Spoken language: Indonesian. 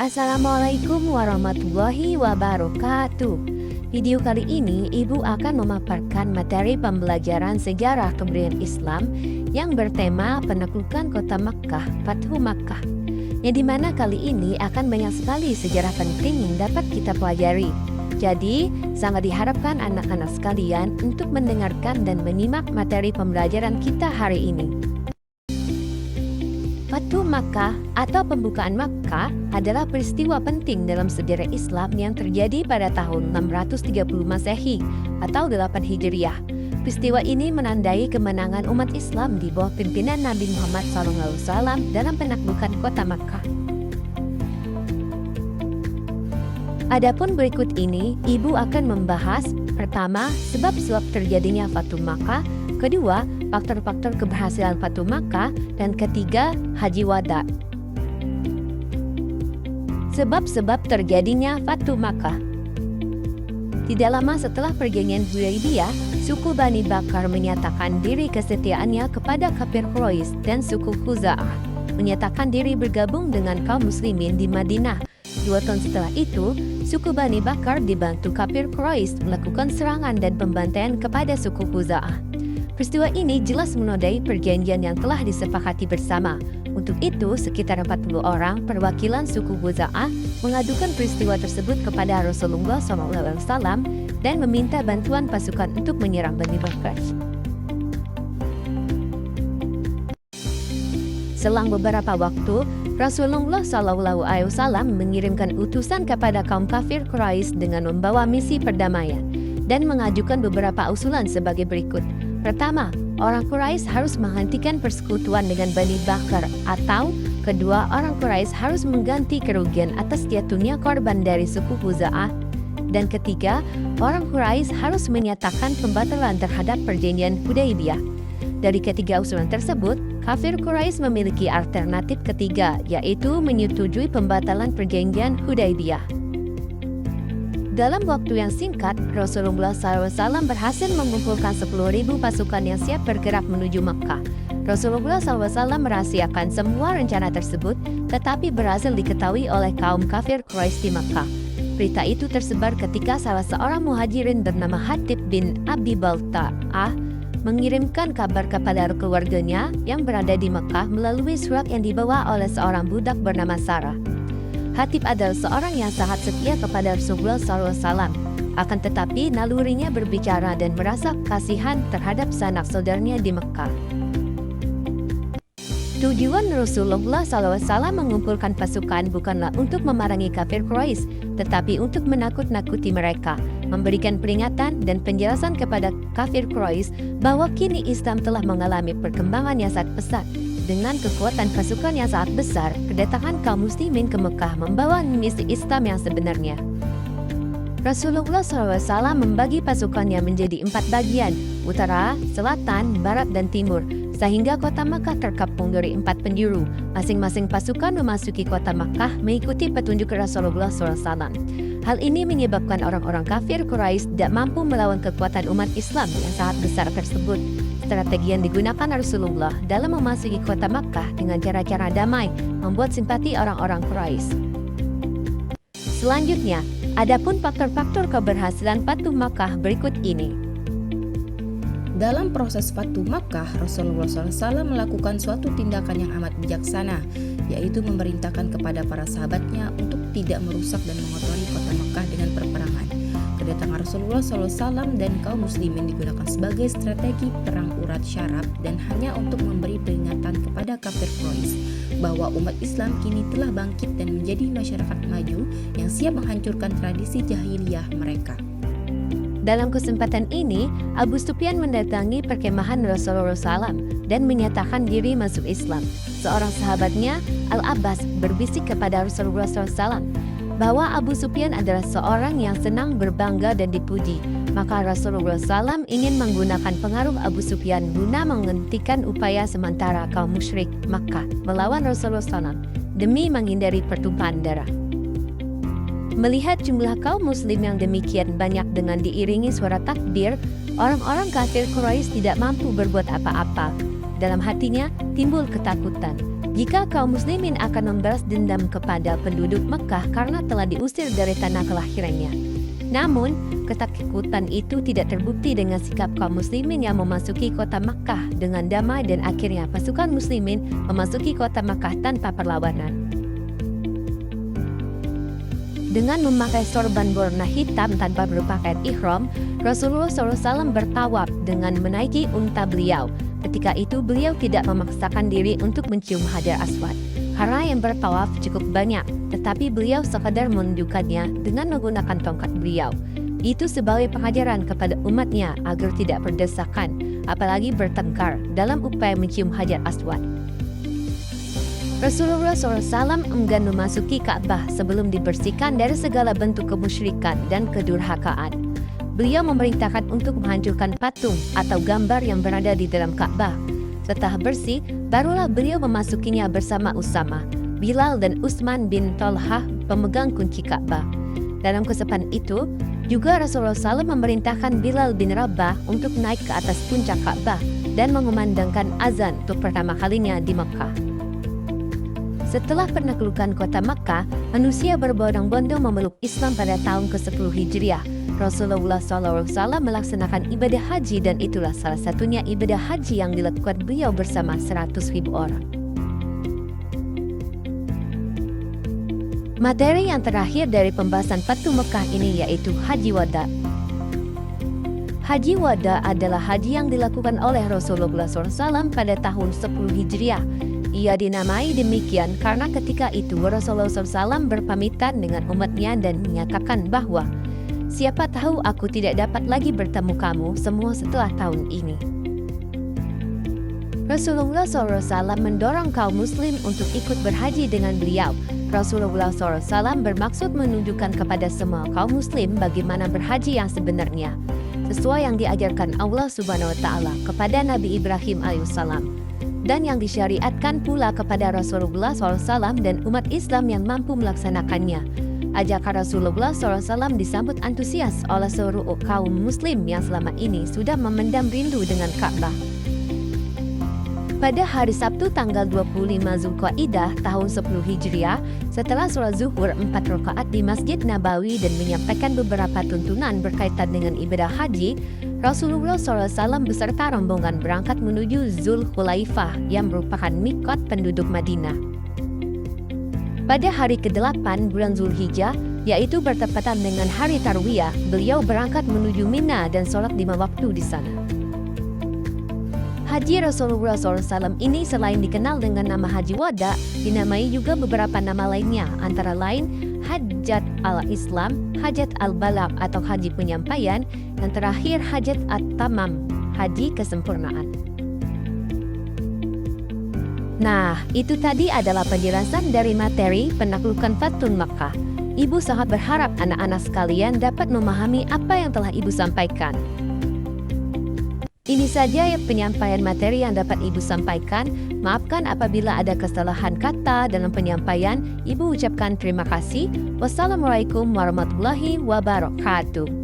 Assalamualaikum warahmatullahi wabarakatuh. Video kali ini Ibu akan memaparkan materi pembelajaran sejarah kebudayaan Islam yang bertema penaklukan kota Makkah, Fathu Makkah. Yang dimana kali ini akan banyak sekali sejarah penting yang dapat kita pelajari. Jadi, sangat diharapkan anak-anak sekalian untuk mendengarkan dan menyimak materi pembelajaran kita hari ini. Fathu Makkah atau pembukaan Makkah adalah peristiwa penting dalam sejarah Islam yang terjadi pada tahun 630 Masehi atau 8 Hijriah. Peristiwa ini menandai kemenangan umat Islam di bawah pimpinan Nabi Muhammad SAW dalam penaklukan kota Makkah. Adapun berikut ini, Ibu akan membahas pertama, sebab-sebab terjadinya Fathu Makkah, kedua, faktor-faktor keberhasilan Fathu Makkah, dan ketiga, Haji Wada. Sebab-sebab terjadinya Fathu Makkah. Tidak lama setelah perjanjian Hudaybiyah, suku Bani Bakar menyatakan diri kesetiaannya kepada kafir Quraisy dan suku Khuza'ah menyatakan diri bergabung dengan kaum muslimin di Madinah. 2 tahun setelah itu, suku Bani Bakar dibantu kafir Quraisy melakukan serangan dan pembantaian kepada suku Khuza'ah. Peristiwa ini jelas menodai perjanjian yang telah disepakati bersama. Untuk itu, sekitar 40 orang perwakilan suku Khuza'ah mengadukan peristiwa tersebut kepada Rasulullah SAW dan meminta bantuan pasukan untuk menyerang Bani Bakar. Selang beberapa waktu, Rasulullah SAW mengirimkan utusan kepada kaum kafir Quraisy dengan membawa misi perdamaian dan mengajukan beberapa usulan sebagai berikut. Pertama, orang Quraisy harus menghentikan persekutuan dengan Bani Bakar, atau kedua, orang Quraisy harus mengganti kerugian atas jatuhnya korban dari suku Khuza'ah. Dan ketiga, orang Quraisy harus menyatakan pembatalan terhadap perjanjian Hudaybiyah. Dari ketiga usulan tersebut, kafir Quraisy memiliki alternatif ketiga, yaitu menyetujui pembatalan perjanjian Hudaybiyah. Dalam waktu yang singkat, Rasulullah SAW berhasil mengumpulkan 10.000 pasukan yang siap bergerak menuju Makkah. Rasulullah SAW merahasiakan semua rencana tersebut, tetapi berhasil diketahui oleh kaum kafir Quraisy di Makkah. Berita itu tersebar ketika salah seorang muhajirin bernama Hatib bin Abi Balta'ah mengirimkan kabar kepada keluarganya yang berada di Makkah melalui surat yang dibawa oleh seorang budak bernama Sarah. Hatib adalah seorang yang sangat setia kepada Rasulullah SAW. Akan tetapi nalurinya berbicara dan merasa kasihan terhadap sanak saudaranya di Mekah. Tujuan Rasulullah SAW mengumpulkan pasukan bukanlah untuk memerangi kafir Quraisy, tetapi untuk menakut-nakuti mereka, memberikan peringatan dan penjelasan kepada kafir Quraisy bahwa kini Islam telah mengalami perkembangan yang sangat pesat. Dengan kekuatan pasukan yang sangat besar, kedatangan kaum muslimin ke Mekah membawa misi Islam yang sebenarnya. Rasulullah SAW membagi pasukannya menjadi 4 bagian, utara, selatan, barat, dan timur, sehingga kota Makkah terkepung dari 4 penjuru. Masing-masing pasukan memasuki kota Makkah mengikuti petunjuk Rasulullah SAW. Hal ini menyebabkan orang-orang kafir Quraisy tidak mampu melawan kekuatan umat Islam yang sangat besar tersebut. Strategi yang digunakan Rasulullah dalam memasuki kota Makkah dengan cara-cara damai membuat simpati orang-orang Quraisy. Selanjutnya, adapun faktor-faktor keberhasilan Fathu Makkah berikut ini. Dalam proses Fathu Makkah, Rasulullah SAW melakukan suatu tindakan yang amat bijaksana, yaitu memerintahkan kepada para sahabatnya untuk tidak merusak dan mengotori kota Makkah dengan perperangan. Kedatangan Rasulullah SAW dan kaum muslimin digunakan sebagai strategi perang urat syarab dan hanya untuk memberi peringatan kepada kafir Quraisy bahwa umat Islam kini telah bangkit dan menjadi masyarakat maju yang siap menghancurkan tradisi jahiliyah mereka. Dalam kesempatan ini, Abu Sufyan mendatangi perkemahan Rasulullah SAW dan menyatakan diri masuk Islam. Seorang sahabatnya, Al-Abbas, berbisik kepada Rasulullah SAW bahwa Abu Sufyan adalah seorang yang senang berbangga dan dipuji. Maka Rasulullah SAW ingin menggunakan pengaruh Abu Sufyan guna menghentikan upaya sementara kaum musyrik Makkah melawan Rasulullah SAW demi menghindari pertumpahan darah. Melihat jumlah kaum muslim yang demikian banyak dengan diiringi suara takbir, orang-orang kafir Quraisy tidak mampu berbuat apa-apa. Dalam hatinya timbul ketakutan. jika kaum muslimin akan membalas dendam kepada penduduk Mekah karena telah diusir dari tanah kelahirannya. Namun, ketakutan itu tidak terbukti dengan sikap kaum muslimin yang memasuki kota Makkah dengan damai dan akhirnya pasukan muslimin memasuki kota Makkah tanpa perlawanan. Dengan memakai sorban berwarna hitam tanpa berpakaian ihram, Rasulullah SAW bertawaf dengan menaiki unta beliau. Ketika itu beliau tidak memaksakan diri untuk mencium Hajar Aswad. Karena yang bertawaf cukup banyak, tetapi beliau sekadar menunjukkannya dengan menggunakan tongkat beliau. Itu sebagai pengajaran kepada umatnya agar tidak berdesakan, apalagi bertengkar dalam upaya mencium Hajar Aswad. Rasulullah SAW enggan memasuki Ka'bah sebelum dibersihkan dari segala bentuk kemusyrikan dan kedurhakaan. Beliau memerintahkan untuk menghancurkan patung atau gambar yang berada di dalam Ka'bah. Setelah bersih, barulah beliau memasukinya bersama Usama, Bilal dan Utsman bin Talhah, pemegang kunci Ka'bah. Dalam kesempatan itu, juga Rasulullah SAW memerintahkan Bilal bin Rabah untuk naik ke atas puncak Ka'bah dan mengumandangkan azan untuk pertama kalinya di Mekah. Setelah penaklukan kota Makkah, manusia berbondong-bondong memeluk Islam pada tahun ke-10 Hijriah. Rasulullah SAW melaksanakan ibadah haji dan itulah salah satunya ibadah haji yang dilakukan beliau bersama 100.000 orang. Materi yang terakhir dari pembahasan Fatu Mekah ini yaitu Haji Wada. Haji Wada adalah haji yang dilakukan oleh Rasulullah SAW pada tahun 10 Hijriah. Ia dinamai demikian karena ketika itu Rasulullah SAW berpamitan dengan umatnya dan menyatakan bahwa siapa tahu aku tidak dapat lagi bertemu kamu semua setelah tahun ini. Rasulullah SAW mendorong kaum muslim untuk ikut berhaji dengan beliau. Rasulullah SAW bermaksud menunjukkan kepada semua kaum muslim bagaimana berhaji yang sebenarnya, sesuai yang diajarkan Allah Subhanahu wa Ta'ala kepada Nabi Ibrahim alaihissalam. Dan yang disyariatkan pula kepada Rasulullah SAW dan umat Islam yang mampu melaksanakannya. Ajakan Rasulullah SAW disambut antusias oleh seluruh kaum muslim yang selama ini sudah memendam rindu dengan Ka'bah. Pada hari Sabtu tanggal 25 Zulqa'dah tahun 10 Hijriah, setelah sholat zuhur 4 rakaat di Masjid Nabawi dan menyampaikan beberapa tuntunan berkaitan dengan ibadah haji, Rasulullah SAW beserta rombongan berangkat menuju Zulhulaifah yang merupakan mikot penduduk Madinah. Pada hari ke-8 bulan Zulhijjah, yaitu bertepatan dengan hari Tarwiyah, beliau berangkat menuju Mina dan sholat 5 waktu di sana. Haji Rasulullah SAW ini selain dikenal dengan nama Haji Wada, dinamai juga beberapa nama lainnya, antara lain Hajat al-Islam, Hajat al-Balagh atau Haji Penyampaian, dan terakhir Hajat at-Tamam, Haji Kesempurnaan. Nah, itu tadi adalah penjelasan dari materi penaklukan Fatun Makkah. Ibu sangat berharap anak-anak sekalian dapat memahami apa yang telah Ibu sampaikan. Ini saja penyampaian materi yang dapat Ibu sampaikan. Maafkan apabila ada kesalahan kata dalam penyampaian. Ibu ucapkan terima kasih. Wassalamualaikum warahmatullahi wabarakatuh.